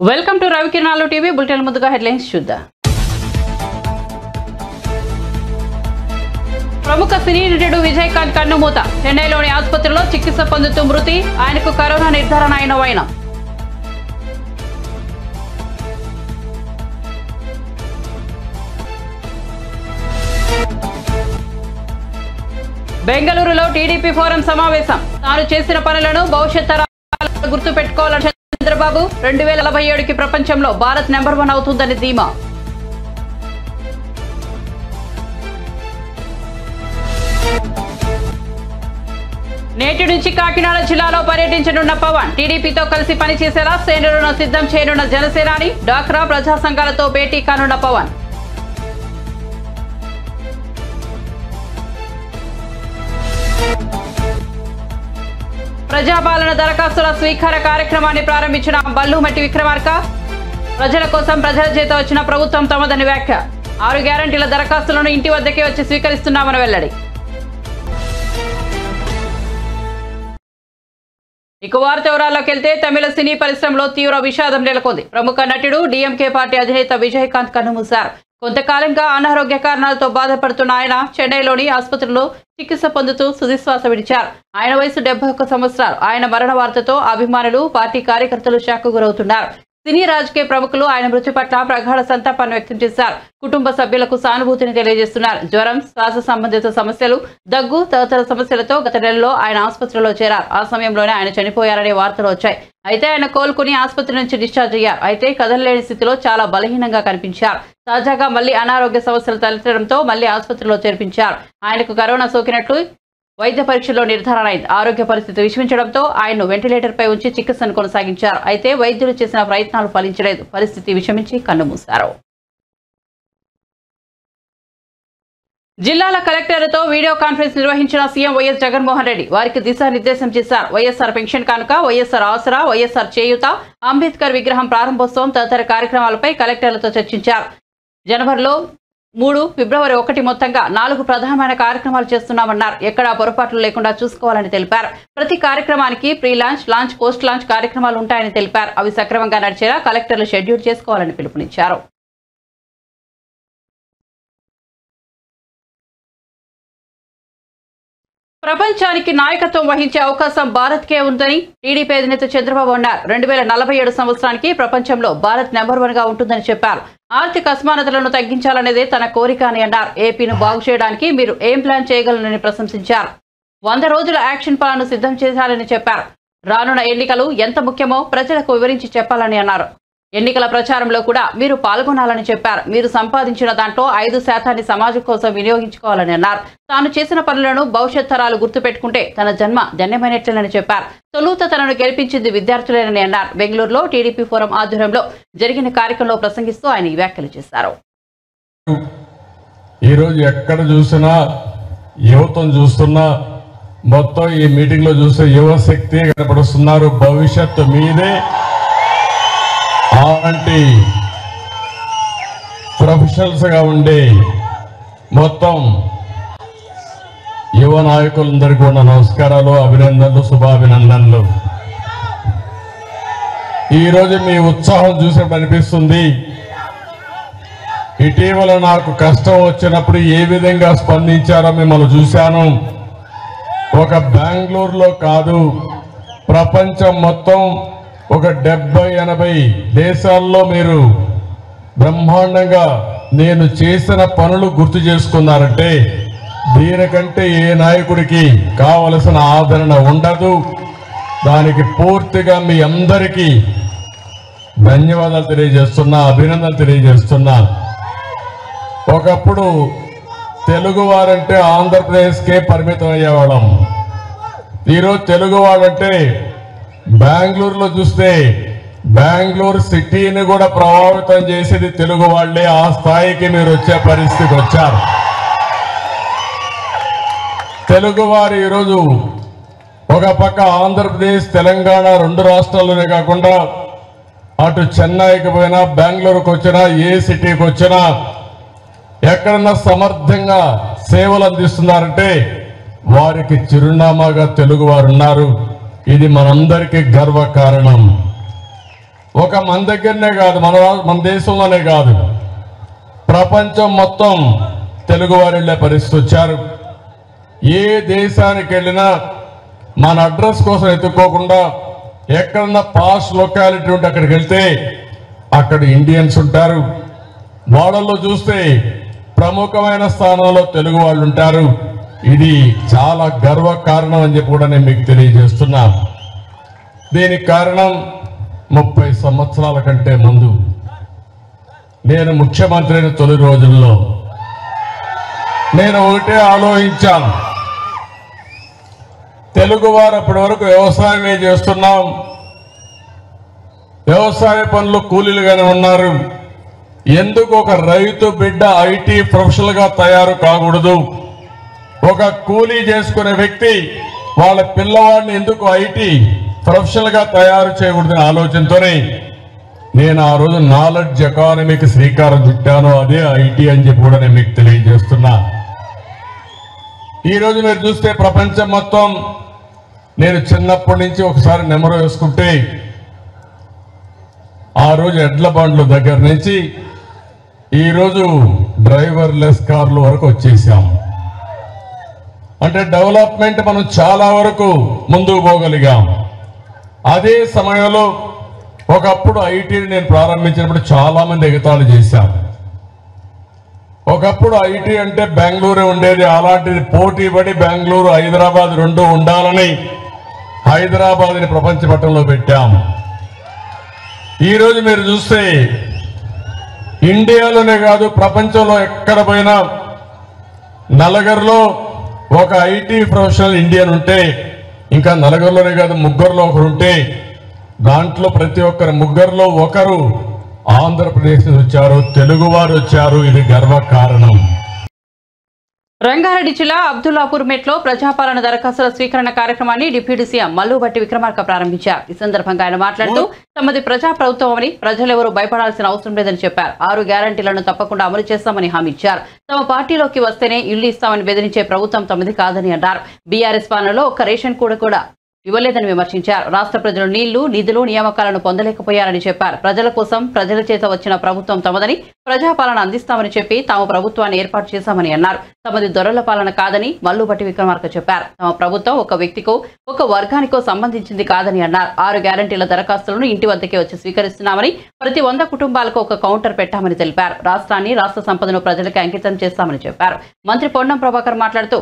Welcome to రవికిరణాలు TV bulletin ముందుగా headlines చూద్దాం. ప్రముఖ సినీ నటుడు విజయకాంత్ కన్నుమూత. చెన్నైలోని ఆసుపత్రిలో చికిత్స పొందుతూ మృతి. ఆయనకు కరోనా నిర్ధారణ అయిన వైనం. బెంగళూరులో టీడీపీ ఫోరం సమావేశం. తాను చేసిన పనులను భవిష్యత్ తరాలు గుర్తు పెట్టుకోవాలని చంద్రబాబు. 2047కి ప్రపంచంలో భారత్ నెంబర్ 1 అవుతుందని ధీమా. నేటి నుంచి కాకినాడ జిల్లాలో పర్యటించనున్న పవన్. టీడీపీతో కలిసి పనిచేసేలా శ్రేణులను సిద్ధం చేయనున్న జనసేనాని. డాక్రా ప్రజా సంఘాలతో భేటీ కానున్న పవన్. ప్రజాపాలన దరఖాస్తుల స్వీకార కార్యక్రమాన్ని ప్రారంభించిన బల్లుమట్టి విక్రమార్క. ప్రజల కోసం ప్రజల చేత వచ్చిన ప్రభుత్వం తమదని వ్యాఖ్య. 6 గ్యారంటీల దరఖాస్తులను ఇంటి వద్దకే వచ్చి స్వీకరిస్తున్నామని వెల్లడి. ఇక వార్త వివరాల్లోకి వెళ్తే తమిళ సినీ పరిశ్రమలో తీవ్ర విషాదం నెలకొంది. ప్రముఖ నటుడు డీఎంకే పార్టీ అధినేత విజయకాంత్ కన్నుమూశారు. కొంతకాలంగా అనారోగ్య కారణాలతో బాధపడుతున్న ఆయన చెన్నైలోని ఆసుపత్రిలో చికిత్స పొందుతూ తుదిశ్వాస విడిచారు. ఆయన వయసు 71 సంవత్సరాలు. ఆయన మరణ వార్తతో అభిమానులు, పార్టీ కార్యకర్తలు షాక్కు గురవుతున్నారు. సినీ రాజకీయ ప్రముఖులు ఆయన మృతి పట్ల ప్రగాఢ సంతాపాన్ని వ్యక్తం చేశారు. కుటుంబ సభ్యులకు సానుభూతిని తెలియజేస్తున్నారు. జ్వరం, శ్వాస సంబంధిత సమస్యలు, దగ్గు తదితర సమస్యలతో గత నెలలో ఆయన ఆసుపత్రిలో చేరారు. ఆ సమయంలోనే ఆయన చనిపోయారనే వార్తలు వచ్చాయి. అయితే ఆయన కోలుకుని ఆసుపత్రి నుంచి డిశ్చార్జ్ అయ్యారు. అయితే కదలలేని స్థితిలో చాలా బలహీనంగా కనిపించారు. తాజాగా మళ్లీ అనారోగ్య సమస్యలు తలెత్తడంతో మళ్లీ ఆసుపత్రిలో చేర్పించారు. ఆయనకు కరోనా సోకినట్లు వైద్య పరీక్షల్లో నిర్ధారణ అయింది. ఆరోగ్య పరిస్థితి విషమించడంతో ఆయన్ను వెంటిలేటర్పై ఉంచి చికిత్సను కొనసాగించారు. అయితే వైద్యులు చేసిన ప్రయత్నాలు ఫలించలేదు. పరిస్థితి విషమించి కన్నుమూశారు. జిల్లాల కలెక్టర్లతో వీడియో కాన్ఫరెన్స్ నిర్వహించిన సీఎం వైఎస్ జగన్మోహన్ రెడ్డి వారికి దిశానిర్దేశం చేశారు. వైఎస్ఆర్ పెన్షన్ కానుక, వైఎస్ఆర్ ఆసరా, వైఎస్ఆర్ చేయూత, అంబేద్కర్ విగ్రహం ప్రారంభోత్సవం తదితర కార్యక్రమాలపై కలెక్టర్లతో చర్చించారు. జనవరిలో 3, ఫిబ్రవరి 1 మొత్తంగా 4 ప్రధానమైన కార్యక్రమాలు చేస్తున్నామన్నారు. ఎక్కడా పొరపాట్లు లేకుండా చూసుకోవాలని తెలిపారు. ప్రతి కార్యక్రమానికి pre launch, launch, post launch కార్యక్రమాలు ఉంటాయని తెలిపారు. అవి సక్రమంగా నడిచేలా కలెక్టర్లు షెడ్యూల్ చేసుకోవాలని పిలుపునిచ్చారు. ప్రపంచానికి నాయకత్వం వహించే అవకాశం భారత్కే ఉందని టీడీపీ అధినేత చంద్రబాబు అన్నారు. 2047 సంవత్సరానికి ప్రపంచంలో భారత్ నెంబర్ 1గా ఉంటుందని చెప్పారు. ఆర్థిక అసమానతలను తగ్గించాలనేదే తన కోరిక అని అన్నారు. ఏపీని బాగు చేయడానికి మీరు ఏం ప్లాన్ చేయగలరని ప్రశంసించారు. 100 రోజుల యాక్షన్ ప్లాన్ సిద్ధం చేశారని చెప్పారు. రానున్న ఎన్నికలు ఎంత ముఖ్యమో ప్రజలకు వివరించి చెప్పాలని అన్నారు. ఎన్నికల ప్రచారంలో కూడా మీరు పాల్గొనాలని చెప్పారు. మీరు సంపాదించిన దాంట్లో 5% సమాజం కోసం వినియోగించుకోవాలని అన్నారు. తాను చేసిన పనులను భవిష్యత్ తరాలు గుర్తుపెట్టుకుంటే తన జన్మ ధన్యమైనట్లేనని చెప్పారు. తొలుత తనను గెలిపించింది విద్యార్థులేనని అన్నారు. బెంగళూరులో టీడీపీ ఫోరం ఆధ్వర్యంలో జరిగిన కార్యక్రమంలో ప్రసంగిస్తూ ఆయన ఈ వ్యాఖ్యలు చేశారు. ఈరోజు ఎక్కడ చూసినా యువతను చూస్తున్నా, మొత్తం ఈ మీటింగ్ లో చూస్తే యువశక్తి కనపడుతున్నారు. భవిష్యత్తు మీదే. అలాంటి ప్రొఫెషనల్స్ గా ఉండే మొత్తం యువ నాయకులందరికీ ఉన్న నమస్కారాలు, అభినందనలు, శుభాభినందనలు. ఈరోజు మీ ఉత్సాహం చూసినప్పుడు అనిపిస్తుంది, ఇటీవల నాకు కష్టం వచ్చినప్పుడు ఏ విధంగా స్పందించారో మిమ్మల్ని చూశాను. ఒక బెంగళూరులో కాదు, ప్రపంచం మొత్తం ఒక 70-80 దేశాల్లో మీరు బ్రహ్మాండంగా నేను చేసిన పనులు గుర్తు చేసుకున్నారంటే దీనికంటే ఏ నాయకుడికి కావలసిన ఆదరణ ఉండదు. దానికి పూర్తిగా మీ అందరికీ ధన్యవాదాలు తెలియజేస్తున్నా, అభినందనలు తెలియజేస్తున్నా. ఒకప్పుడు తెలుగువారంటే ఆంధ్రప్రదేశ్కే పరిమితం అయ్యేవాళ్ళం. ఈరోజు తెలుగువాడంటే బెంగళూరులో చూస్తే బెంగళూరు సిటీని కూడా ప్రభావితం చేసేది తెలుగు వాళ్లే. ఆ స్థాయికి మీరు వచ్చే పరిస్థితికి వచ్చారు. తెలుగువారు ఈరోజు ఒక పక్క ఆంధ్రప్రదేశ్, తెలంగాణ 2 రాష్ట్రాల్లోనే కాకుండా అటు చెన్నైకి పోయినా, బెంగళూరుకు వచ్చినా, ఏ సిటీకి వచ్చినా ఎక్కడన్నా సమర్థంగా సేవలు అందిస్తున్నారంటే వారికి చిరునామాగా తెలుగువారు ఉన్నారు. ఇది మనందరికీ గర్వ కారణం. ఒక మన దగ్గరనే కాదు, మన దేశంలోనే కాదు, ప్రపంచం మొత్తం తెలుగు వారు వెళ్ళే పరిస్థితి వచ్చారు. ఏ దేశానికి వెళ్ళినా మన అడ్రస్ కోసం ఎత్తుక్కోకుండా ఎక్కడన్నా పాస్ట్ లొకాలిటీ ఉంటే అక్కడికి వెళ్తే అక్కడ ఇండియన్స్ ఉంటారు. వాళ్ళల్లో చూస్తే ప్రముఖమైన స్థానంలో తెలుగు వాళ్ళు ఉంటారు. ఇది చాలా గర్వ కారణం అని చెప్పి కూడా నేను మీకు తెలియజేస్తున్నా. దీనికి కారణం 30 సంవత్సరాల కంటే ముందు నేను ముఖ్యమంత్రి అయిన తొలి రోజుల్లో నేను ఒకటే ఆలోచించాను. తెలుగువారు అప్పటి వరకు వ్యవసాయమే చేస్తున్నాం, వ్యవసాయ పనులు కూలీలుగానే ఉన్నారు. ఎందుకు ఒక రైతు బిడ్డ ఐటీ ప్రొఫెషనల్ గా తయారు కాకూడదు? ఒక కూలీ చేసుకునే వ్యక్తి వాళ్ళ పిల్లవాడిని ఎందుకు ఐటీ ప్రొఫెషనల్ గా తయారు చేయకూడదనే ఆలోచనతోనే నేను ఆ రోజు నాలెడ్జ్ ఎకానమీకి శ్రీకారం చుట్టాను. అదే ఐటీ అని చెప్పి కూడా నేను మీకు తెలియజేస్తున్నా. ఈ రోజు మీరు చూస్తే ప్రపంచం మొత్తం, నేను చిన్నప్పటి నుంచి ఒకసారి నెమరు వేసుకుంటే ఆ రోజు ఎడ్ల బండ్ల దగ్గర నుంచి ఈరోజు డ్రైవర్లెస్ కార్ల వరకు వచ్చేసాం. అంటే డెవలప్మెంట్ మనం చాలా వరకు ముందుకు పోగలిగాం. అదే సమయంలో ఒకప్పుడు ఐటీని నేను ప్రారంభించినప్పుడు చాలా మంది ఎగతాళి చేశారు. ఒకప్పుడు ఐటీ అంటే బెంగళూరు ఉండేది, అలాంటిది పోటీ పడి బెంగళూరు హైదరాబాద్ రెండు ఉండాలని హైదరాబాద్ని ప్రపంచ పటంలో పెట్టాం. ఈరోజు మీరు చూస్తే ఇండియాలోనే కాదు ప్రపంచంలో ఎక్కడ పోయినా నలుగురిలో ఒక ఐటీ ప్రొఫెషనల్ ఇండియన్ ఉంటే, ఇంకా నలుగురిలోనే కాదు ముగ్గురులో ఒకరు ఉంటే, దాంట్లో ప్రతి ఒక్కరు ముగ్గురులో ఒకరు ఆంధ్రప్రదేశ్ నుంచి వచ్చారు, తెలుగువారు వచ్చారు. ఇది గర్వ కారణం. రంగారెడ్డి జిల్లా అబ్దుల్లాపూర్ మెట్లో ప్రజాపాలన దరఖాస్తుల స్వీకరణ కార్యక్రమాన్ని డిప్యూటీ సీఎం మల్లుబట్టి విక్రమార్క ప్రారంభించారు. ఈ సందర్భంగా ఆయన మాట్లాడుతూ తమది ప్రజా ప్రభుత్వమని ప్రజలెవరూ భయపడాల్సిన అవసరం లేదని చెప్పారు. 6 గ్యారంటీలను తప్పకుండా అమలు చేస్తామని హామీ ఇచ్చారు. తమ పార్టీలోకి వస్తేనే ఇళ్లు ఇస్తామని బెదిరించే ప్రభుత్వం తమది కాదని అన్నారు. బీఆర్ఎస్ పాలనలో ఒక్క రేషన్ కూడా ఇవ్వలేదని విమర్శించారు. రాష్ట్ర ప్రజలు నీళ్లు, నిధులు, నియామకాలను పొందలేకపోయారని చెప్పారు. ప్రజల కోసం ప్రజల చేత వచ్చిన ప్రభుత్వం తమదని, ప్రజాపాలన అందిస్తామని చెప్పి తాము ప్రభుత్వాన్ని ఏర్పాటు చేశామని అన్నారు. తమది దొరల పాలన కాదని మల్లుబట్టి విక్రమార్క చెప్పారు. తమ ప్రభుత్వం ఒక వ్యక్తికో ఒక వర్గానికో సంబంధించింది కాదని అన్నారు. 6 గ్యారంటీల దరఖాస్తులను ఇంటి వద్దకే వచ్చి స్వీకరిస్తున్నామని, ప్రతి 100 కుటుంబాలకు ఒక కౌంటర్ పెట్టామని తెలిపారు. రాష్ట్రాన్ని, రాష్ట్ర సంపదను ప్రజలకు అంకితం చేస్తామని చెప్పారు. మంత్రి పొన్నం ప్రభాకర్ మాట్లాడుతూ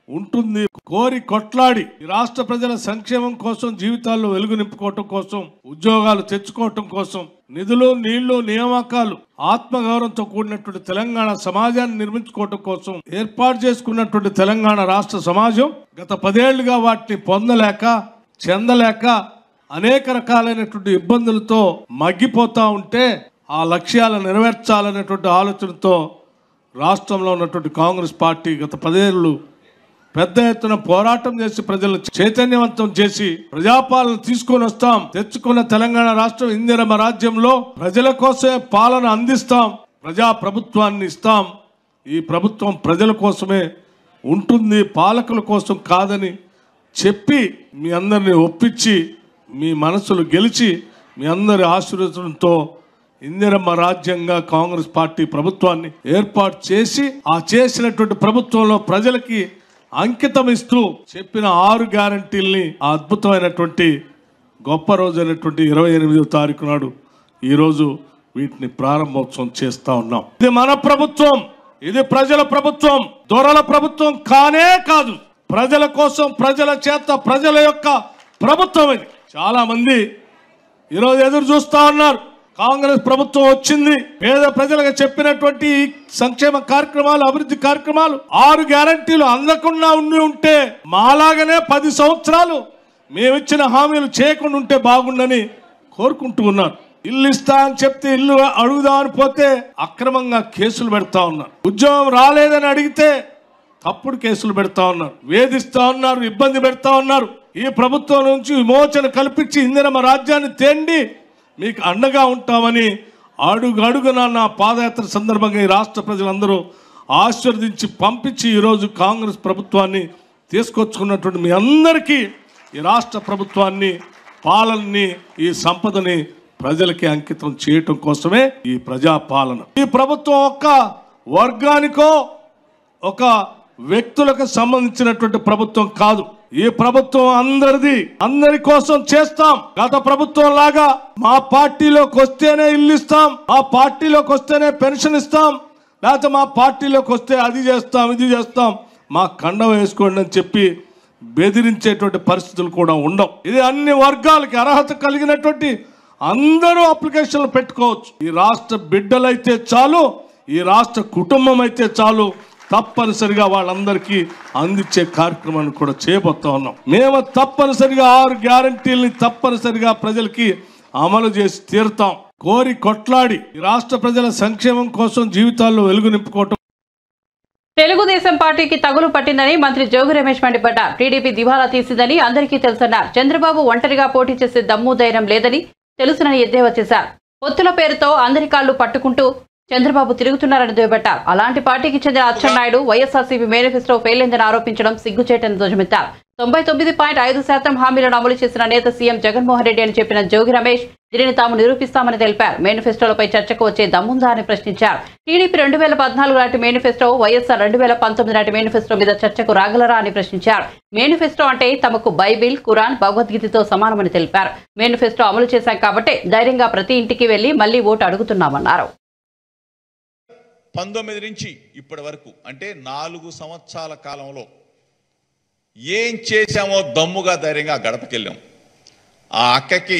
ఉంటుంది కోరి కొట్లాడి రాష్ట్ర ప్రజల సంక్షేమం కోసం, జీవితాల్లో వెలుగు నింపుకోవటం కోసం, ఉద్యోగాలు తెచ్చుకోవటం కోసం, నిధులు, నీళ్లు, నియామకాలు, ఆత్మగౌరవంతో కూడినటువంటి తెలంగాణ సమాజాన్ని నిర్మించుకోవటం కోసం ఏర్పాటు చేసుకున్నటువంటి తెలంగాణ రాష్ట్ర సమాజం గత 10 ఏళ్లుగా వాటిని పొందలేక, చెందలేక అనేక రకాలైనటువంటి ఇబ్బందులతో మగ్గిపోతా ఉంటే, ఆ లక్ష్యాలను నెరవేర్చాలనేటువంటి ఆలోచనతో రాష్ట్రంలో ఉన్నటువంటి కాంగ్రెస్ పార్టీ గత 10 ఏళ్ళు పెద్ద ఎత్తున పోరాటం చేసి ప్రజలను చైతన్యవంతం చేసి ప్రజాపాలన తీసుకొని వస్తాం. తెచ్చుకున్న తెలంగాణ రాష్ట్రం ఇందిరమ్మ రాజ్యంలో ప్రజల కోసమే పాలన అందిస్తాం, ప్రజా ప్రభుత్వాన్ని ఇస్తాం. ఈ ప్రభుత్వం ప్రజల కోసమే ఉంటుంది, పాలకుల కోసం కాదని చెప్పి మీ అందరిని ఒప్పించి, మీ మనసులు గెలిచి, మీ అందరి ఆశీర్వచనంతో ఇందిరమ్మ రాజ్యంగా కాంగ్రెస్ పార్టీ ప్రభుత్వాన్ని ఏర్పాటు చేసి, ఆ చేసినటువంటి ప్రభుత్వంలో ప్రజలకి అంకితం ఇస్తూ చెప్పిన 6 గ్యారంటీల్ని ఆ అద్భుతమైనటువంటి గొప్ప రోజు అయినటువంటి 28వ తారీఖు నాడు ఈరోజు వీటిని ప్రారంభోత్సవం చేస్తా ఉన్నాం. ఇది మన ప్రభుత్వం, ఇది ప్రజల ప్రభుత్వం, దొరల ప్రభుత్వం కానే కాదు. ప్రజల కోసం, ప్రజల చేత, ప్రజల యొక్క ప్రభుత్వం ఇది. చాలా మంది ఈరోజు ఎదురు చూస్తా ఉన్నారు. కాంగ్రెస్ ప్రభుత్వం వచ్చింది, పేద ప్రజలకు చెప్పినటువంటి సంక్షేమ కార్యక్రమాలు, అభివృద్ధి కార్యక్రమాలు, 6 గ్యారంటీలు అందకుండా ఉంటే మాలాగనే 10 సంవత్సరాలు మేమిచ్చిన హామీలు చేయకుండా ఉంటే బాగుండని కోరుకుంటూ ఉన్నారు. ఇల్లు ఇస్తా అని చెప్తే ఇల్లు అడుగుదామని పోతే అక్రమంగా కేసులు పెడతా ఉన్నారు. ఉద్యోగం రాలేదని అడిగితే తప్పుడు కేసులు పెడతా ఉన్నారు, వేధిస్తా ఉన్నారు, ఇబ్బంది పెడతా ఉన్నారు. ఈ ప్రభుత్వం నుంచి విమోచన కల్పించి ఇందిరమ్మ రాజ్యాన్ని తేండి మీకు అండగా ఉంటామని అడుగడుగున నా పాదయాత్ర సందర్భంగా ఈ రాష్ట్ర ప్రజలందరూ ఆశీర్వదించి పంపించి ఈరోజు కాంగ్రెస్ ప్రభుత్వాన్ని తీసుకొచ్చుకున్నటువంటి మీ అందరికీ ఈ రాష్ట్ర ప్రభుత్వాన్ని, పాలనని, ఈ సంపదని ప్రజలకి అంకితం చేయటం కోసమే ఈ ప్రజాపాలన. ఈ ప్రభుత్వం ఒక్క వర్గానికో ఒక వ్యక్తులకు సంబంధించినటువంటి ప్రభుత్వం కాదు. ఈ ప్రభుత్వం అందరిది, అందరి కోసం చేస్తాం. గత ప్రభుత్వం లాగా మా పార్టీలోకి వస్తేనే ఇల్లు ఇస్తాం, మా పార్టీలోకి వస్తేనే పెన్షన్ ఇస్తాం, లేకపోతే మా పార్టీలోకి వస్తే అది చేస్తాం, ఇది చేస్తాం, మా కండం వేసుకోండి అని చెప్పి బెదిరించేటువంటి పరిస్థితులు కూడా ఉండవు. ఇది అన్ని వర్గాలకి అర్హత కలిగినటువంటి అందరూ అప్లికేషన్లు పెట్టుకోవచ్చు. ఈ రాష్ట్ర బిడ్డలైతే చాలు, ఈ రాష్ట్ర కుటుంబం అయితే చాలు, తప్పనిసరిగా వాళ్ళందరికీ అందించే కార్యక్రమాన్ని కూడా చేయబోతా ఉన్నాం. మేము తప్పనిసరిగా 6 గ్యారంటీల్ని తప్పనిసరిగా ప్రజలకి అమలు చేసి తీరుతాం. కోరి కొట్లాడి ఈ రాష్ట్ర ప్రజల సంక్షేమం కోసం జీవితాల్లో వెలుగు నింపుకోవటం. తెలుగుదేశం పార్టీకి తగులు పట్టిందని మంత్రి జోగి రమేష్ మండిపడ్డారు. టీడీపీ దివాలా తీసిందని అందరికీ తెలుసన్నారు. చంద్రబాబు ఒంటరిగా పోటీ చేసే దమ్ము ధైర్యం లేదని తెలుసునని ఎద్దేవా చేశారు. పొత్తుల పేరుతో అందరి కాళ్లు పట్టుకుంటూ చంద్రబాబు తిరుగుతున్నారని దుయ్యబట్టారు. అలాంటి పార్టీకి చెందిన అచ్చెన్నాయుడు వైఎస్ఆర్సీపీ మేనిఫెస్టో ఫెయిల్ అయిందని ఆరోపించడం సిగ్గుచేటని ధ్వజమెత్తారు. 99.5% హామీలను అమలు చేసిన నేత సీఎం జగన్మోహన్ రెడ్డి అని చెప్పిన జోగి రమేష్ దీనిని తాము నిరూపిస్తామని తెలిపారు. మేనిఫెస్టోలపై చర్చకు వచ్చే దమ్ముందా అని ప్రశ్నించారు. టీడీపీ 2014 నాటి మేనిఫెస్టో, వైఎస్ఆర్ 2019 నాటి మేనిఫెస్టో మీద చర్చకు రాగలరా అని ప్రశ్నించారు. మేనిఫెస్టో అంటే తమకు బైబిల్, ఖురాన్, భగవద్గీతతో సమానమని తెలిపారు. మేనిఫెస్టో అమలు చేశాం కాబట్టి ధైర్యంగా ప్రతి ఇంటికి వెళ్లి మళ్లీ ఓటు అడుగుతున్నామన్నారు. 19 నుంచి ఇప్పటి వరకు అంటే 4 సంవత్సరాల కాలంలో ఏం చేశామో దమ్ముగా ధైర్యంగా గడపకి వెళ్ళాం. ఆ అక్కకి,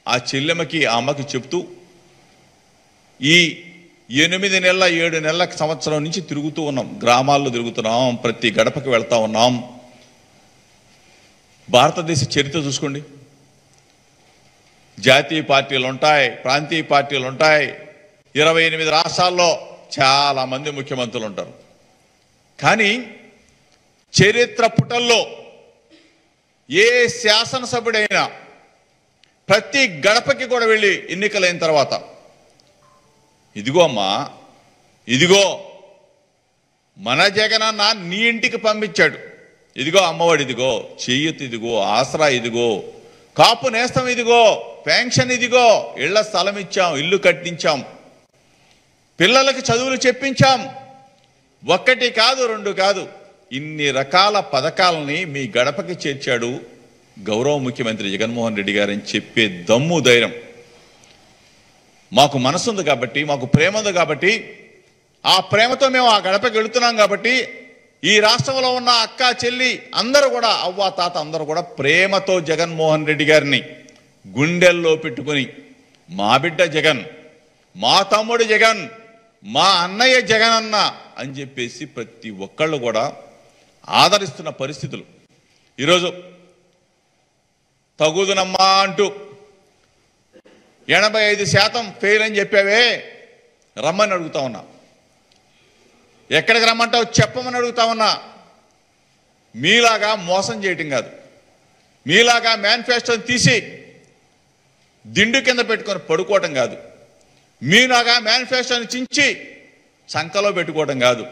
ఆ చెల్లెమ్మకి, ఆ అమ్మకి చెప్తూ ఈ 8 నెలల 7 నెలల సంవత్సరం నుంచి తిరుగుతూ ఉన్నాం. గ్రామాల్లో తిరుగుతున్నాం, ప్రతి గడపకి వెళ్తా ఉన్నాం. భారతదేశ చరిత్ర చూసుకోండి. జాతీయ పార్టీలు ఉంటాయి, ప్రాంతీయ పార్టీలు ఉంటాయి. 28 రాష్ట్రాల్లో చాలా మంది ముఖ్యమంత్రులు ఉంటారు. కానీ చరిత్ర పుటల్లో ఏ శాసనసభ్యుడైనా ప్రతి గడపకి కూడా వెళ్ళి ఎన్నికలైన తర్వాత ఇదిగో అమ్మా, ఇదిగో మన జగనన్న నీ ఇంటికి పంపించాడు, ఇదిగో అమ్మఒడి, ఇదిగో చెయ్యత్, ఇదిగో ఆసరా, ఇదిగో కాపు నేస్తం, ఇదిగో పెన్షన్, ఇదిగో ఇళ్ల స్థలం ఇచ్చాం, ఇల్లు కట్టించాం, పిల్లలకి చదువులు చెప్పించాం. 1 కాదు 2 కాదు, ఇన్ని రకాల పథకాలని మీ గడపకి చేర్చాడు గౌరవ ముఖ్యమంత్రి జగన్మోహన్ రెడ్డి గారని చెప్పే దమ్ము ధైర్యం మాకు మనసుంది కాబట్టి, మాకు ప్రేమ ఉంది కాబట్టి, ఆ ప్రేమతో మేము ఆ గడపకి వెళుతున్నాం కాబట్టి ఈ రాష్ట్రంలో ఉన్న అక్క, చెల్లి అందరూ కూడా, అవ్వ, తాత అందరూ కూడా ప్రేమతో జగన్మోహన్ రెడ్డి గారిని గుండెల్లో పెట్టుకుని మా బిడ్డ జగన్, మా తమ్ముడు జగన్, మా అన్నయ్య జగన్ అన్న అని చెప్పేసి ప్రతి ఒక్కళ్ళు కూడా ఆదరిస్తున్న పరిస్థితులు. ఈరోజు తగుదునమ్మా అంటూ 85% ఫెయిల్ అని చెప్పావే, రమ్మని అడుగుతా ఉన్నా. ఎక్కడికి రమ్మంటావు చెప్పమని అడుగుతా ఉన్నా. మీలాగా మోసం చేయటం కాదు, మీలాగా మేనిఫెస్టోని తీసి దిండు కింద పెట్టుకొని పడుకోవటం కాదు, మీలాగా మేనిఫెస్టోని చించి సంకలో పెట్టుకోవటం కాదు,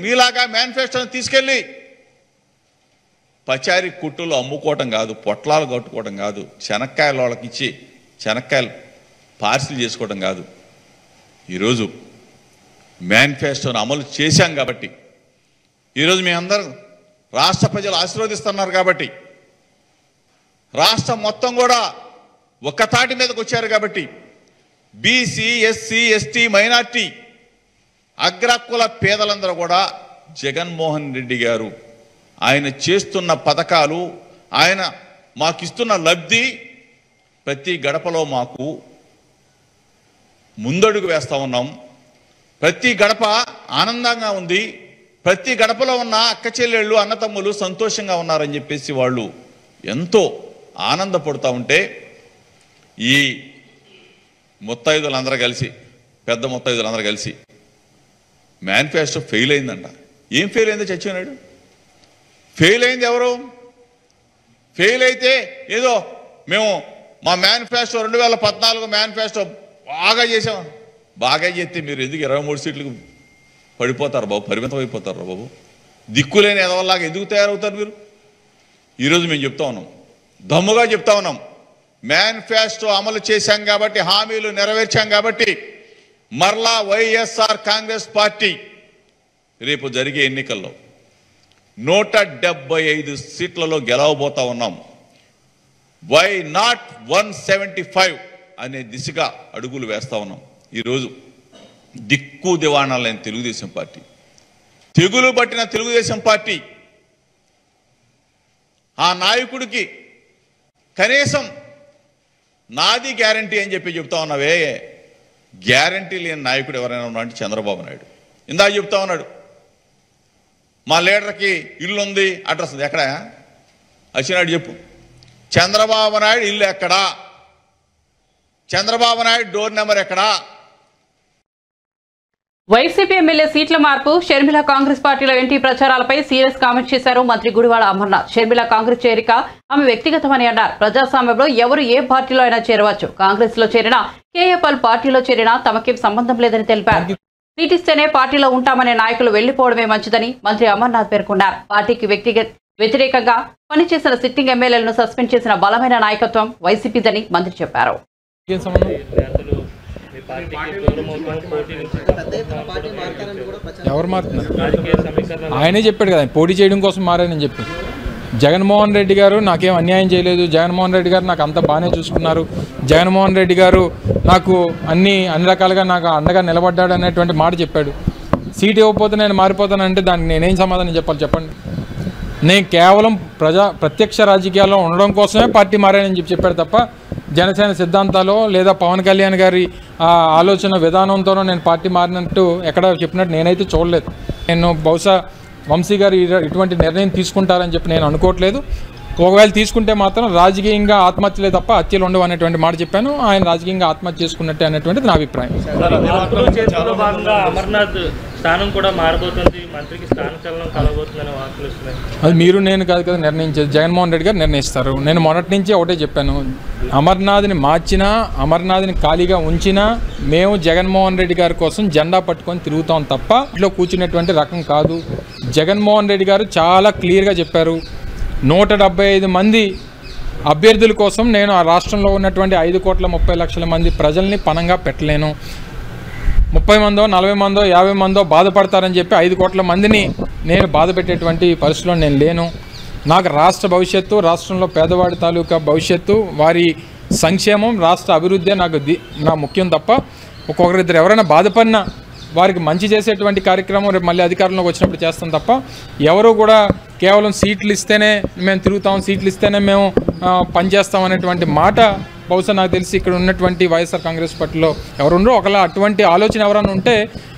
మీలాగా మేనిఫెస్టోని తీసుకెళ్ళి పచారీ కుట్టులు అమ్ముకోవటం కాదు, పొట్లాలు కట్టుకోవటం కాదు, శనక్కాయలు వాళ్ళకి ఇచ్చి శనక్కాయలు పార్సిల్ చేసుకోవటం కాదు. ఈరోజు మేనిఫెస్టోని అమలు చేశాం కాబట్టి, ఈరోజు మీ అందరూ రాష్ట్ర ప్రజలు ఆశీర్వదిస్తున్నారు కాబట్టి, రాష్ట్రం మొత్తం కూడా ఒక్క తాటి మీదకి వచ్చారు కాబట్టి, బీసీ, ఎస్సీ, ఎస్టీ, మైనార్టీ, అగ్రకుల పేదలందరూ కూడా జగన్మోహన్ రెడ్డి గారు ఆయన చేస్తున్న పథకాలు, ఆయన మాకిస్తున్న లబ్ధి ప్రతి గడపలో మాకు ముందడుగు వేస్తూ ఉన్నాం. ప్రతి గడప ఆనందంగా ఉంది, ప్రతి గడపలో ఉన్న అక్క చెల్లెళ్ళు, అన్నతమ్ములు సంతోషంగా ఉన్నారని చెప్పేసి వాళ్ళు ఎంతో ఆనందపడుతూ ఉంటే, ఈ ముత్తైదులందరూ కలిసి, పెద్ద ముత్తైదులందరూ కలిసి మేనిఫెస్టో ఫెయిల్ అయిందంట. ఏం ఫెయిల్ అయిందో చచ్చినాడు. ఫెయిల్ అయింది ఎవరు? ఫెయిల్ అయితే ఏదో మేము మా మేనిఫెస్టో 2014 మేనిఫెస్టో బాగా చేసాం. బాగా చేస్తే మీరు ఎందుకు 23 సీట్లకు పడిపోతారు బాబు, పరిమితం అయిపోతారు బాబు. దిక్కులేని ఎదవల్లాగా ఎందుకు తయారవుతారు మీరు? ఈరోజు మేము చెప్తా ఉన్నాం, దమ్ముగా చెప్తా ఉన్నాం, మేనిఫెస్టో అమలు చేశాం కాబట్టి, హామీలు నెరవేర్చాం కాబట్టి మరలా వైఎస్ఆర్ కాంగ్రెస్ పార్టీ రేపు జరిగే ఎన్నికల్లో 175 సీట్లలో గెలవబోతా ఉన్నాం. వై నాట్ 175 అనే దిశగా అడుగులు వేస్తా ఉన్నాం. ఈరోజు దిక్కు దివాణాలు లేని తెలుగుదేశం పార్టీ, తెగులు పట్టిన తెలుగుదేశం పార్టీ, ఆ నాయకుడికి కనీసం నాది గ్యారంటీ అని చెప్పి చెప్తా ఉన్నావే, గ్యారంటీ లేని నాయకుడు ఎవరైనా ఉన్నాడంటే చంద్రబాబు నాయుడు. ఇందాక చెప్తా ఉన్నాడు, మా లీడర్కి ఇల్లు ఉంది, అడ్రస్ ఉంది. ఎక్కడ వచ్చినాడు చెప్పు. చంద్రబాబు నాయుడు ఇల్లు ఎక్కడా? చంద్రబాబు నాయుడు డోర్ నెంబర్ ఎక్కడా? వైసీపీ ఎమ్మెల్యే సీట్ల మార్పు, షర్మిల కాంగ్రెస్ పార్టీలో ఎంటీ ప్రచారాలపై సీరియస్ కామెంట్ చేశారు మంత్రి గుడివాడ అమర్నాథ్. షర్మిల కాంగ్రెస్ చేరిక ఆమె వ్యక్తిగతమని అన్నారు. ప్రజాస్వామ్యంలో ఎవరు ఏ పార్టీలో అయినా చేరవచ్చు. కాంగ్రెస్ లో చేరినా, కేఏపాల్ పార్టీలో చేరినా తమకేం సంబంధం లేదని తెలిపారు. సీట్ ఇస్తేనే పార్టీలో ఉంటామనే నాయకులు వెళ్లిపోవడమే మంచిదని మంత్రి అమర్నాథ్ పేర్కొన్నారు. పార్టీకి వ్యతిరేకంగా పనిచేసిన సిట్టింగ్ ఎమ్మెల్యేలను సస్పెండ్ చేసిన బలమైన నాయకత్వం వైసీపీదని మంత్రి చెప్పారు. ఎవరు మారుతున్నారు? ఆయనే చెప్పాడు కదా, పోటీ చేయడం కోసం మారానని చెప్పి. జగన్మోహన్ రెడ్డి గారు నాకేం అన్యాయం చేయలేదు, జగన్మోహన్ రెడ్డి గారు నాకు అంత బాగానే చూసుకున్నారు, జగన్మోహన్ రెడ్డి గారు నాకు అన్ని రకాలుగా నాకు అండగా నిలబడ్డాడు అనేటువంటి మాట చెప్పాడు. సీట్ ఇవ్వకపోతే నేను మారిపోతానంటే దానికి నేనేం సమాధానం చెప్పాలి చెప్పండి? నేను కేవలం ప్రత్యక్ష రాజకీయాల్లో ఉండడం కోసమే పార్టీ మారానని చెప్పాడు తప్ప జనసేన సిద్ధాంతాలు లేదా పవన్ కళ్యాణ్ గారి ఆలోచన విధానంతోనో నేను పార్టీ మారినట్టు ఎక్కడ చెప్పినట్టు నేనైతే చూడలేదు. నేను బహుశా వంశీ గారు ఇటువంటి నిర్ణయం తీసుకుంటారని చెప్పి నేను అనుకోవట్లేదు. ఒకవేళ తీసుకుంటే మాత్రం రాజకీయంగా ఆత్మహత్యలే తప్ప హత్యలు ఉండవు అనేటువంటి మాట చెప్పాను. ఆయన రాజకీయంగా ఆత్మహత్య చేసుకున్నట్టే అనేటువంటిది నా అభిప్రాయం. అమర్నాథ్ స్థానం కూడా మారబోతుంది, మంత్రికి స్థానచలనం కలగబోతుందని వార్తలు వస్తున్నాయి. అది మీరు నేను కాదు కదా నిర్ణయించేది, జగన్మోహన్ రెడ్డి గారు నిర్ణయిస్తారు. నేను మొదటి నుంచి ఒకటే చెప్పాను, అమర్నాథ్ని మార్చినా, అమర్నాథ్ని ఖాళీగా ఉంచినా మేము జగన్మోహన్ రెడ్డి గారి కోసం జెండా పట్టుకొని తిరుగుతాం తప్ప ఇంట్లో కూర్చునేటువంటి రకం కాదు. జగన్మోహన్ రెడ్డి గారు చాలా క్లియర్గా చెప్పారు, 175 మంది అభ్యర్థుల కోసం నేను ఆ రాష్ట్రంలో ఉన్నటువంటి 5,30,00,000 మంది ప్రజల్ని పణంగా పెట్టలేను. 30 మందో 40 మందో 50 మందో బాధపడతారని చెప్పి 5 కోట్ల మందిని నేను బాధ పెట్టేటువంటి పరిస్థితిలో నేను లేను. నాకు రాష్ట్ర భవిష్యత్తు, రాష్ట్రంలో పేదవాడి తాలూకా భవిష్యత్తు, వారి సంక్షేమం, రాష్ట్ర అభివృద్ధి నా ముఖ్యం తప్ప ఒక్కొక్కరిద్దరు ఎవరైనా బాధపడినా వారికి మంచి చేసేటువంటి కార్యక్రమం రేపు మళ్ళీ అధికారంలోకి వచ్చినప్పుడు చేస్తాం తప్ప ఎవరు కూడా కేవలం సీట్లు ఇస్తేనే మేము తిరుగుతాం, సీట్లు ఇస్తేనే మేము పనిచేస్తాం అనేటువంటి మాట బహుశా నాకు తెలిసి ఇక్కడ ఉన్నటువంటి వైఎస్ఆర్ కాంగ్రెస్ పార్టీలో ఎవరుండో ఒకలా అటువంటి ఆలోచన ఎవరైనా ఉంటే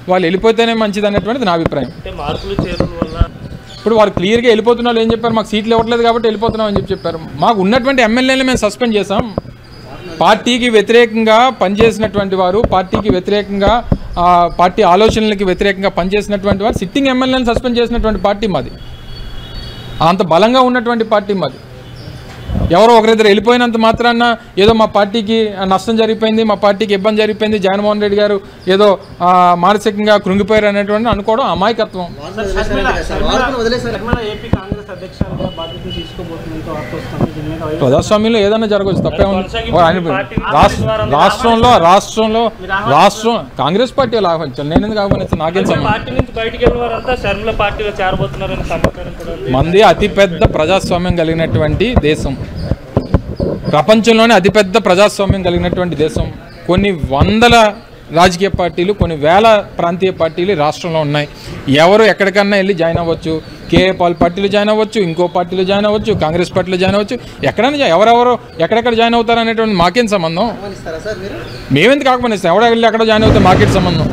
వాళ్ళు వెళ్ళిపోతేనే మంచిది అనేటువంటిది నా అభిప్రాయం. ఇప్పుడు వారు క్లియర్గా వెళ్ళిపోతున్న వాళ్ళు ఏం చెప్పారు, మాకు సీట్లు ఇవ్వట్లేదు కాబట్టి వెళ్ళిపోతున్నాం అని చెప్పారు. మాకు ఉన్నటువంటి ఎమ్మెల్యేలు మేము సస్పెండ్ చేసాం. పార్టీకి వ్యతిరేకంగా పనిచేసినటువంటి వారు, పార్టీకి వ్యతిరేకంగా పార్టీ ఆలోచనలకి వ్యతిరేకంగా పనిచేసినటువంటి వారు సిట్టింగ్ ఎమ్మెల్యేలను సస్పెండ్ చేసినటువంటి పార్టీ మాది. అంత బలంగా ఉన్నటువంటి పార్టీ మాది. ఎవరో ఒకరిద్దరు వెళ్ళిపోయినంత మాత్రాన ఏదో మా పార్టీకి నష్టం జరిగిపోయింది, మా పార్టీకి ఇబ్బంది జరిగిపోయింది, జగన్మోహన్ రెడ్డి గారు ఏదో మానసికంగా కృంగిపోయారు అనేటువంటి అనుకోవడం అమాయకత్వం. ప్రజాస్వామ్యంలో ఏదైనా జరగవచ్చు, తప్పే ఉంది. రాష్ట్రంలో కాంగ్రెస్ పార్టీ ఆహ్వానించాలి, నేను ఎందుకు ఆహ్వానించాను? నాకేం మంది అతిపెద్ద ప్రజాస్వామ్యం కలిగినటువంటి దేశం, ప్రపంచంలోనే అతిపెద్ద ప్రజాస్వామ్యం కలిగినటువంటి దేశం. కొన్ని వందల రాజకీయ పార్టీలు, కొన్ని వేల ప్రాంతీయ పార్టీలు రాష్ట్రంలో ఉన్నాయి. ఎవరు ఎక్కడికన్నా వెళ్ళి జాయిన్ అవ్వచ్చు. కేఏపాల్ పార్టీలో జాయిన్ అవ్వచ్చు, ఇంకో పార్టీలో జాయిన్ అవ్వచ్చు, కాంగ్రెస్ పార్టీలో జాయిన్ అవ్వచ్చు. ఎక్కడైనా ఎవరెవరో ఎక్కడెక్కడ జాయిన్ అవుతారు అనేటువంటి మాకేం సంబంధం? మేమెందుకు ఆహ్వానిస్తాం? ఎవరెళ్ళి ఎక్కడ జాయిన్ అవుతే మాకేం సంబంధం?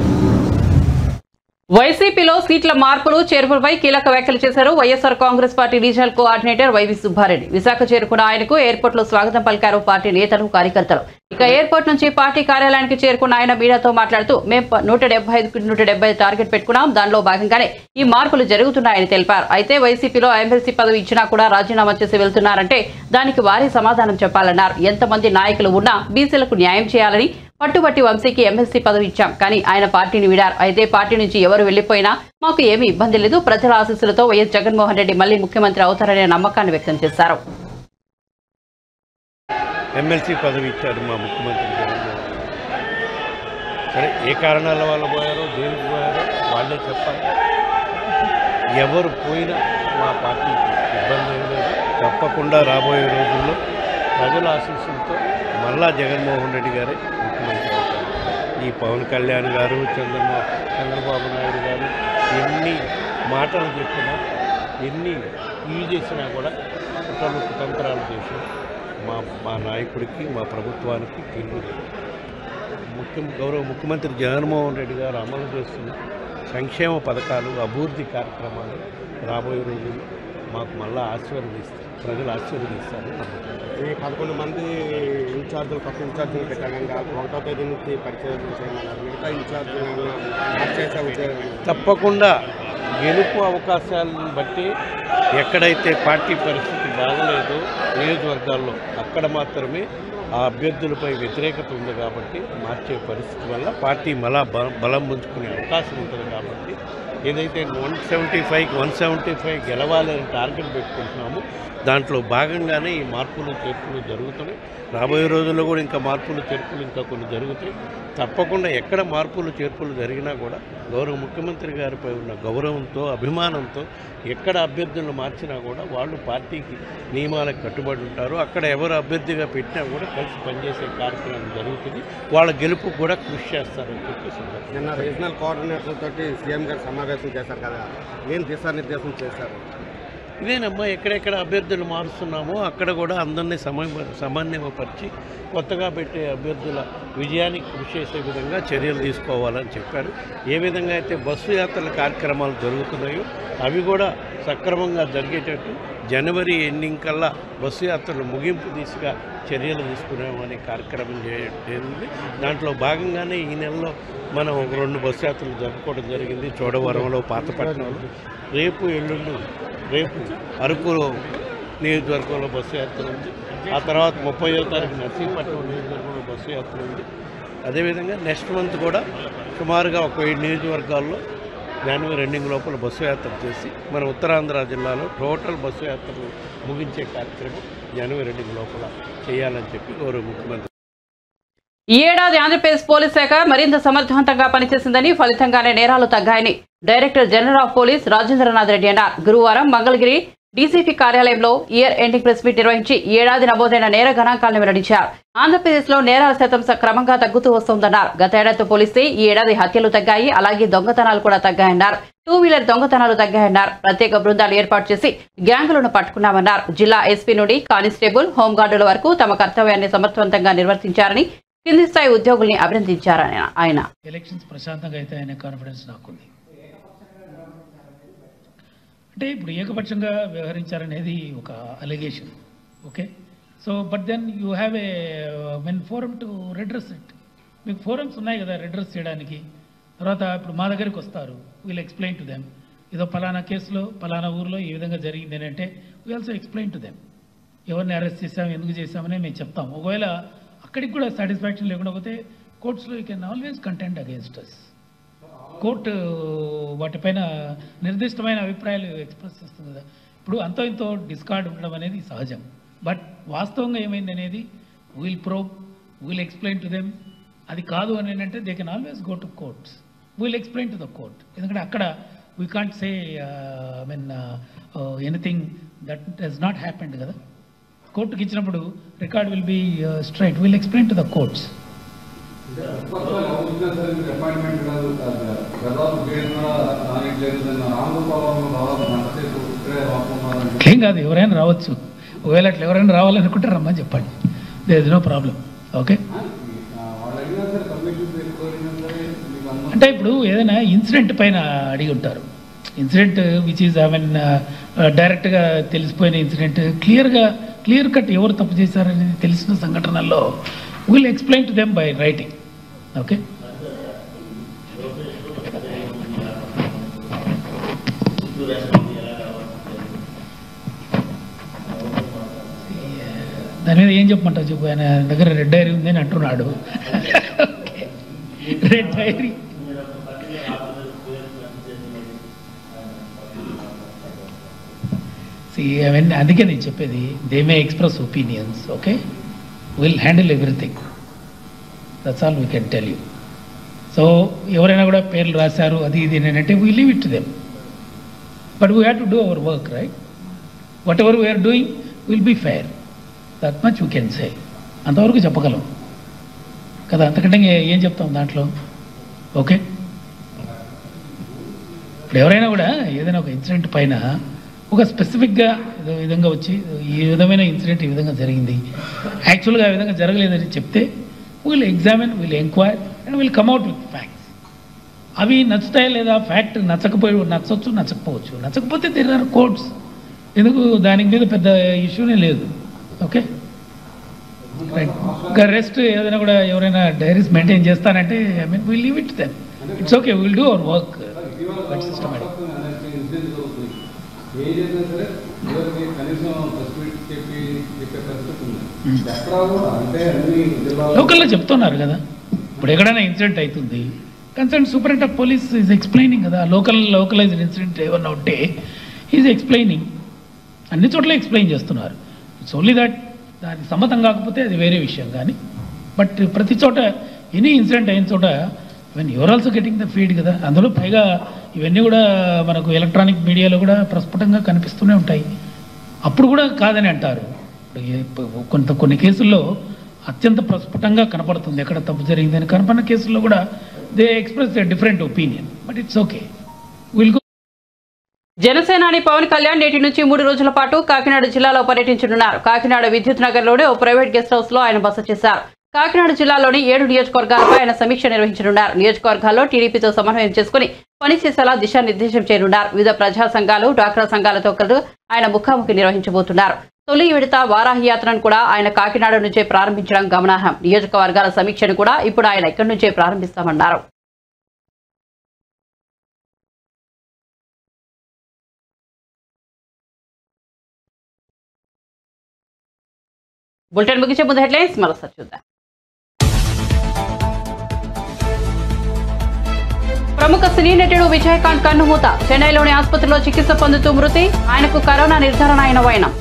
వైసీపీలో సీట్ల మార్పులు, చేర్పులపై కీలక వ్యాఖ్యలు చేశారు YSR Congress party regional coordinator YV Subbareddy. Visakha చేరుకున్న ఆయనకు ఎయిర్పోర్ట్ లో స్వాగతం పలికారు పార్టీ నేతలు, కార్యకర్తలు. ఇక ఎయిర్పోర్ట్ నుంచి పార్టీ కార్యాలయానికి చేరుకున్న ఆయన మీడియాతో మాట్లాడుతూ, మేము 175 టార్గెట్ పెట్టుకున్నాం, దానిలో భాగంగానే ఈ మార్పులు జరుగుతున్నాయని తెలిపారు. అయితే వైసీపీలో ఎమ్మెల్సీ పదవి ఇచ్చినా కూడా రాజీనామా చేసి వెళ్తున్నారంటే దానికి వారి సమాధానం చెప్పాలన్నారు. ఎంతమంది నాయకులు ఉన్నా బీసీలకు న్యాయం చేయాలని, పట్టుబట్టి వంశీకి ఎమ్మెల్సీ పదవి ఇచ్చాం, కానీ ఆయన పార్టీని వీడారు. అయితే పార్టీ నుంచి ఎవరు వెళ్లిపోయినా మాకు ఏమీ ఇబ్బంది లేదు. ప్రజల ఆశీస్సులతో వైఎస్ జగన్మోహన్ రెడ్డి మళ్లీ ముఖ్యమంత్రి అవుతారనే నమ్మకాన్ని వ్యక్తం చేశారు. ఎమ్మెల్సీ పదవి ఇచ్చారు మా ముఖ్యమంత్రి జగన్మోహన్ రెడ్డి. సరే, ఏ కారణాల వల్ల పోయారో, దేనికి పోయారో వాళ్ళే చెప్పాలి. ఎవరు పోయినా మా పార్టీకి ఇబ్బంది ఏం లేదు. తప్పకుండా రాబోయే రోజుల్లో ప్రజల ఆశీస్సులతో మళ్ళా జగన్మోహన్ రెడ్డి గారే ముఖ్యమంత్రి అవుతారు. ఈ పవన్ కళ్యాణ్ గారు, చంద్రబాబు నాయుడు గారు ఎన్ని మాటలు చెప్పినా, ఎన్ని ఇవి చేసినా కూడా కుతంత్రాలు చేసి మా నాయకుడికి, మా ప్రభుత్వానికి తెలియదు. గౌరవ ముఖ్యమంత్రి జగన్మోహన్ రెడ్డి గారు అమలు చేస్తున్న సంక్షేమ పథకాలు, అభివృద్ధి కార్యక్రమాలు రాబోయే రోజుల్లో మాకు మళ్ళీ ప్రజలు ఆశీర్వదిస్తారు. ఈ 11 మంది ఇన్ఛార్జీలు, కొత్త ఇన్ఛార్జీలు పెట్టారు. 1వ తేదీ నుంచి పరిచయం చేయమన్నారు. మిగతా ఇన్ఛార్జీలు తప్పకుండా గెలుపు అవకాశాలను బట్టి ఎక్కడైతే పార్టీ పరిస్థితి బాగలేదో నియోజకవర్గాల్లో అక్కడ మాత్రమే ఆ అభ్యర్థులపై వ్యతిరేకత ఉంది కాబట్టి మార్చే పరిస్థితి వల్ల పార్టీ మళ్ళా బలం పుంజుకునే అవకాశం ఉంటుంది. కాబట్టి ఏదైతే 175 గెలవాలని టార్గెట్ పెట్టుకుంటున్నామో దాంట్లో భాగంగానే ఈ మార్పులు చేర్పులు జరుగుతున్నాయి. రాబోయే రోజుల్లో కూడా ఇంకా మార్పులు చేర్పులు ఇంకా కొన్ని జరుగుతాయి. తప్పకుండా ఎక్కడ మార్పులు చేర్పులు జరిగినా కూడా గౌరవ ముఖ్యమంత్రి గారిపై ఉన్న గౌరవంతో, అభిమానంతో ఎక్కడ అభ్యర్థులను మార్చినా కూడా వాళ్ళు పార్టీకి నియమాలకు కట్టుబడి ఉంటారు. అక్కడ ఎవరు అభ్యర్థిగా పెట్టినా కూడా కలిసి పనిచేసే కార్యక్రమం జరుగుతుంది. వాళ్ళ గెలుపు కూడా కృషి చేస్తారని చెప్పేసి నిన్న రీజనల్ కోఆర్డినేటర్ తోటి సీఎం గారు సమావేశం చేశారు కదా, ఏం దిశానిర్దేశం చేశారు? ఇదేనమ్మా, ఎక్కడెక్కడ అభ్యర్థులు మారుస్తున్నామో అక్కడ కూడా అందరినీ సమన్వయపరిచి కొత్తగా పెట్టే అభ్యర్థుల విజయానికి కృషి చేసే విధంగా చర్యలు తీసుకోవాలని చెప్పారు. ఏ విధంగా అయితే బస్సు యాత్రల కార్యక్రమాలు జరుగుతున్నాయో అవి కూడా సక్రమంగా జరిగేటట్టు జనవరి ఎండింగ్ కల్లా బస్సు యాత్రలు ముగింపు దిశగా చర్యలు తీసుకునేమనే కార్యక్రమం జరిగింది. దాంట్లో భాగంగానే ఈ నెలలో మనం 2 బస్సు యాత్రలు జరుపుకోవడం జరిగింది. చోడవరంలో, పాతపట్నంలో. రేపు అరకు నియోజకవర్గంలో బస్సు యాత్ర ఉంది. ఆ తర్వాత 30వ తారీఖు నర్సీపట్నం నియోజకవర్గంలో బస్సు యాత్ర ఉంది. అదేవిధంగా నెక్స్ట్ మంత్ కూడా సుమారుగా ఒక 7 నియోజకవర్గాల్లో జనవరి ఎండింగ్ లోపల బస్సు యాత్ర చేసి మన ఉత్తరాంధ్ర జిల్లాలో టోటల్ బస్సు యాత్రలు ముగించే కార్యక్రమం జనవరి ఎండింగ్ లోపల చేయాలని చెప్పి గౌరవ ముఖ్యమంత్రి. ఈ ఏడాది ఆంధ్రప్రదేశ్ పోలీస్ శాఖ మరింత సమర్థవంతంగా పనిచేసిందని, ఫలితంగానే నేరాలు తగ్గాయని director general of police Rajendranath Reddy అన్నారు. గురువారం మంగళగిరి డీసీపీ కార్యాలయంలో ఇయర్ ఎండింగ్ ప్రెస్ మీట్ నిర్వహించి ఈ ఏడాది నమోదైన నేర గణాంకాలను వెల్లడించారు. ఆంధ్రప్రదేశ్లో నేరాల శాతం క్రమంగా తగ్గుతూ వస్తోందన్నారు. గత ఏడాదితో పోలిస్తే ఈ ఏడాది హత్యలు తగ్గాయి, అలాగే దొంగతనాలు కూడా తగ్గాయన్నారు. 2 వీలర్ దొంగతనాలు తగ్గాయన్నారు. ప్రత్యేక బృందాలు ఏర్పాటు చేసి గ్యాంగులను పట్టుకున్నామన్నారు. జిల్లా ఎస్పీ నుండి కానిస్టేబుల్, హోంగార్డుల వరకు తమ కర్తవ్యాన్ని సమర్థవంతంగా నిర్వర్తించారని, కింది స్థాయి ఉద్యోగుల్ని అభినందించారని ఆయన. ఎలక్షన్స్ ప్రశాంతంగా అయితే అనే కాన్ఫిడెన్స్ నాకుంది. అంటే ఇప్పుడు ఏకపక్షంగా వ్యవహరించారనేది ఒక allegation. Okay, so but then you have a forum to redress it. మీకు ఫోరమ్స్ ఉన్నాయి కదా రెడ్రెస్ చేయడానికి. తర్వాత ఇప్పుడు మా దగ్గరికి వస్తారు, వీల్ ఎక్స్ప్లెయిన్ టు దెమ్. ఏదో పలానా కేసులో పలానా ఊర్లో ఈ విధంగా జరిగింది అని అంటే we also explain to them. ఎవరిని అరెస్ట్ చేసాం, ఎందుకు చేసామని మేము చెప్తాం. ఒకవేళ అక్కడికి కూడా సాటిస్ఫాక్షన్ లేకుండా పోతే కోర్ట్స్లో you can always contend against us. Court వాటిపైన నిర్దిష్టమైన అభిప్రాయాలు ఎక్స్ప్రెస్ చేస్తుంది కదా. ఇప్పుడు అంతో ఇంతో డిస్కార్డ్ ఉండడం అనేది సహజం. బట్ వాస్తవంగా ఏమైంది అనేది we'll probe, we'll explain to them. అది కాదు అని అంటే they can always go to courts, we'll explain to the court. ఎందుకంటే అక్కడ we can't say anything that he's not happened కదా. కోర్టుకి ఇచ్చినప్పుడు record will be straight, we'll explain to the courts. ఏం కాదు, ఎవరైనా రావచ్చు. ఒకవేళ అట్లా ఎవరైనా రావాలనుకుంటే రమ్మని చెప్పండి, there is no problem. Okay, అంటే ఇప్పుడు ఏదైనా ఇన్సిడెంట్ పైన అడిగి ఉంటారు. ఇన్సిడెంట్ విచ్ ఈజ్ డైరెక్ట్గా తెలిసిపోయిన ఇన్సిడెంట్, క్లియర్ కట్ ఎవరు తప్పు చేశారనేది తెలిసిన సంఘటనల్లో will explain to them by writing. Okay, దాని మీద ఏం చెప్పమంటావు చెప్పు. ఆయన దగ్గర రెడ్ డైరీ ఉంది అని అంటున్నాడు. రెడ్ డైరీ అవన్నీ అందుకే నేను చెప్పేది they may express opinions okay we'll handle everything that's all we can tell you so ఎవరైనా కూడా పేర్లు రాశారు అది ఇది అంటే we leave it to them but we have to do our work right whatever we're doing will be fair that much we can say అంతవరకు చెప్పగలం కదా అంతకంటే ఏం చెప్తాం దాంట్లో ఓకే ఇప్పుడు ఎవరైనా కూడా ఏదైనా ఒక ఇన్సిడెంట్ పైన ఒక స్పెసిఫిక్గా విధంగా వచ్చి ఈ విధమైన ఇన్సిడెంట్ ఈ విధంగా జరిగింది యాక్చువల్గా ఆ విధంగా జరగలేదని చెప్తే will examine will enquire and will come at with facts అవి నచ్చుతాయా లేదా ఫ్యాక్ట్ నచ్చవచ్చు నచ్చకపోవచ్చు నచ్చకపోతే దేర్ ఆర్ కోర్ట్స్ ఎందుకు దానికి మీద పెద్ద ఇష్యూనే లేదు ఓకే రైట్ ఇంకా రెస్ట్ ఏదైనా కూడా ఎవరైనా డైరీస్ మెయింటైన్ చేస్తానంటే I mean will leave it them it's okay will do our work systematic లోకల్లో చెప్తున్నారు కదా ఇప్పుడు ఎక్కడైనా ఇన్సిడెంట్ అవుతుంది concern సూపరింట్ of police is explaining కదా లోకలైజ్డ్ ఇన్సిడెంట్ ఏమన్నా ఉంటే ఈజ్ ఎక్స్ప్లెయినింగ్ అన్ని చోట్ల ఎక్స్ప్లెయిన్ చేస్తున్నారు ఇట్స్ ఓన్లీ దట్ దానికి సమ్మతం కాకపోతే అది వేరే విషయం కానీ బట్ ప్రతి చోట ఎనీ ఇన్సిడెంట్ అయిన చోట even your also getting the feed కదా అందులో పైగా ఇవన్నీ కూడా మనకు ఎలక్ట్రానిక్ మీడియాలో కూడా ప్రస్ఫుటంగా కనిపిస్తూనే ఉంటాయి అప్పుడు కూడా కాదని అంటారు కొన్ని కేసుల్లో అత్యంత ప్రస్ఫుటంగా కనపడుతుంది ఎక్కడ తప్పు జరిగిందని కనపడిన కేసుల్లో కూడా they express a different opinion but it's okay will go జనసేనాని పవన్ కళ్యాణ్ నేటి నుంచి 3 రోజుల పాటు కాకినాడ జిల్లాలో పర్యటించనున్నారు కాకినాడ విద్యుత్ నగర్లోని ఓ ప్రైవేట్ గెస్ట్ హౌస్ లో ఆయన బస చేశారు కాకినాడ జిల్లాలోని 7 నియోజకవర్గాలపై ఆయన సమీక్ష నిర్వహించనున్నారు నియోజకవర్గాల్లో టీడీపీతో సమన్వయం చేసుకుని పనిచేసేలా దిశానిర్దేశం చేయనున్నారు వివిధ ప్రజా సంఘాలు డ్వాక్రా సంఘాలతో కలిసి ఆయన ముఖాముఖి నిర్వహించబోతున్నారు తొలి విడత వారాహి యాత్రను కూడా ఆయన కాకినాడ నుంచే ప్రారంభించడం గమనార్హం నియోజకవర్గాల సమీక్షను కూడా ఇప్పుడు ఆయన ఇక్కడి నుంచే ప్రారంభిస్తామన్నారు బులెటిన్ ముగించే ముందు హెడ్లైన్స్ మరోసారి చూద్దాం ప్రముఖ సినీ నటుడు విజయకాంత్ కన్నుమూత చెన్నైలోని ఆసుపత్రిలో చికిత్స పొందుతూ మృతి ఆయనకు కరోనా నిర్ధారణ అయిన వైనం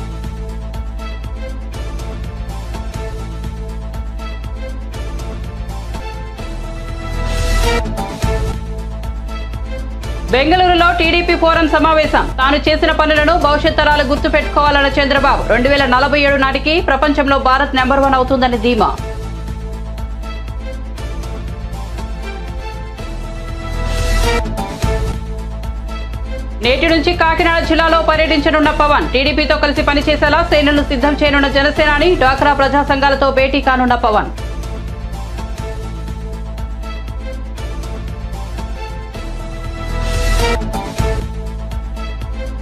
బెంగళూరులో టీడీపీ ఫోరం సమావేశం తాను చేసిన పనులను భవిష్యత్ తరాలు గుర్తు పెట్టుకోవాలన్న చంద్రబాబు 2047 నాటికి ప్రపంచంలో భారత్ నెంబర్ 1 అవుతుందని ధీమా నేటి నుంచి కాకినాడ జిల్లాలో పర్యటించనున్న పవన్ టీడీపీతో కలిసి పనిచేసేలా శ్రేణులను సిద్ధం చేయనున్న జనసేనాని డ్వాక్రా ప్రజా సంఘాలతో భేటీ కానున్న పవన్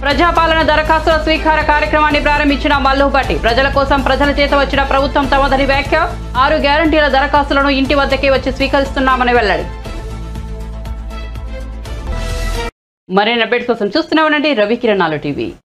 ప్రజాపాలన దరఖాస్తుల స్వీకార కార్యక్రమాన్ని ప్రారంభించిన మల్లుభట్టి ప్రజల కోసం ప్రజల చేత వచ్చిన ప్రభుత్వం తమదని వ్యాఖ్య 6 గ్యారంటీల దరఖాస్తులను ఇంటి వద్దకే వచ్చి స్వీకరిస్తున్నామని వెల్లడి మరిన్ని అప్డేట్స్ కోసం చూస్తూనే ఉండండి రవికిరణాలు టీవీ.